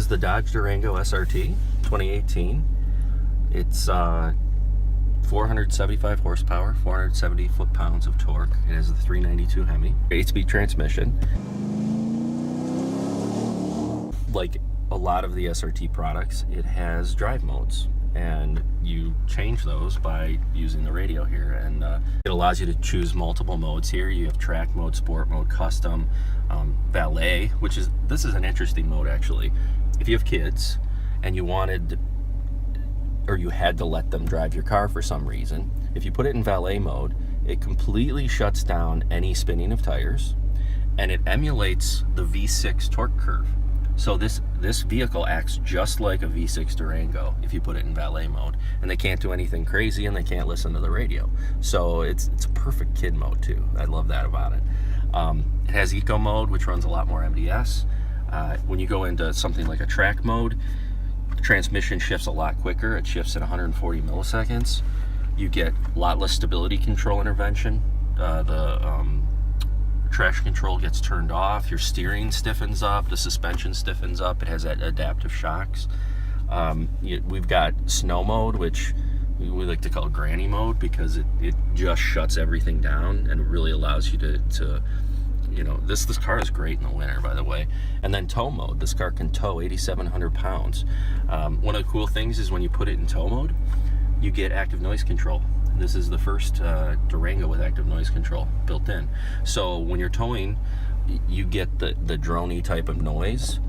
is the Dodge Durango SRT 2018. It's 475 horsepower, 470 foot-pounds of torque. It has a 392 Hemi, 8-speed transmission. Like a lot of the SRT products, it has drive modes, and you change those by using the radio here, and it allows you to choose multiple modes here. You have track mode, sport mode, custom, valet, this is an interesting mode actually. If you have kids and you wanted, or you had to let them drive your car for some reason, if you put it in valet mode, it completely shuts down any spinning of tires, and it emulates the V6 torque curve. So this vehicle acts just like a V6 Durango if you put it in valet mode, and they can't do anything crazy and they can't listen to the radio. So it's a perfect kid mode too. I love that about it. It has eco mode, which runs a lot more MDS. When you go into something like a track mode, the transmission shifts a lot quicker. It shifts at 140 milliseconds. You get a lot less stability control intervention. Traction control gets turned off, your steering stiffens up, the suspension stiffens up, it has adaptive shocks. We've got snow mode, which we like to call granny mode, because it just shuts everything down and really allows you to this car is great in the winter, by the way. And then tow mode, this car can tow 8,700 pounds. One of the cool things is when you put it in tow mode, you get active noise control. This is the first Durango with active noise control built in. So when you're towing, you get the droney type of noise.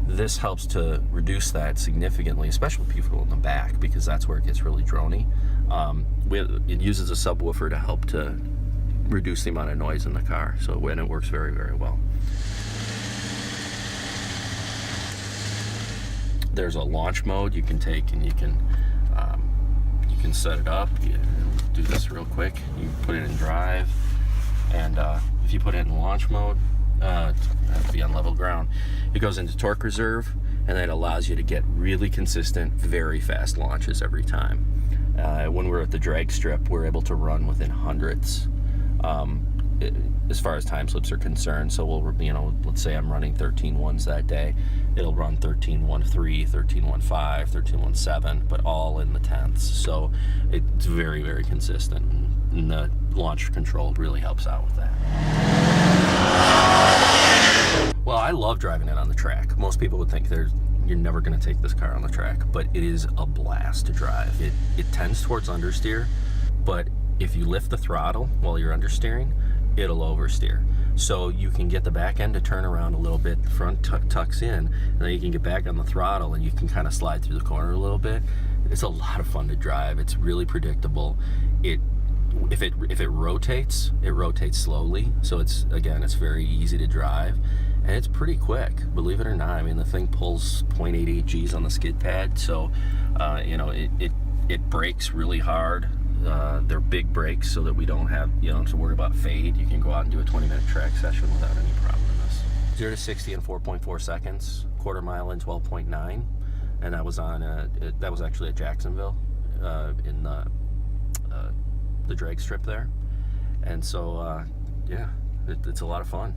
This helps to reduce that significantly, especially with people in the back, because that's where it gets really droney. It uses a subwoofer to help to reduce the amount of noise in the car. So when it works very, very well. There's a launch mode you can take, and you can set it up. You do this real quick. You put it in drive, and if you put it in launch mode, it has to be on level ground. It goes into torque reserve, and that allows you to get really consistent, very fast launches every time. When we're at the drag strip, we're able to run within hundredths as far as time slips are concerned. So we'll, let's say I'm running 13.1s that day, it'll run 13.13, 13.15, 13.17, but all in the tenths. So it's very, very consistent, and the launch control really helps out with that. Well, I love driving it on the track. Most people would think you're never going to take this car on the track, but it is a blast to drive. It tends towards understeer, but if you lift the throttle while you're understeering, it'll oversteer. So you can get the back end to turn around a little bit, the front tucks in, and then you can get back on the throttle and you can kind of slide through the corner a little bit. It's a lot of fun to drive. It's really predictable. If it rotates, it rotates slowly. So it's very easy to drive, and it's pretty quick, believe it or not. I mean, the thing pulls 0.88 G's on the skid pad, so it brakes really hard. They're big brakes, so that we don't have to worry about fade. You can go out and do a 20-minute track session without any problem in this. 0 to 60 in 4.4 seconds, quarter mile in 12.9, and that was actually at Jacksonville in the drag strip there. And so yeah, it's a lot of fun.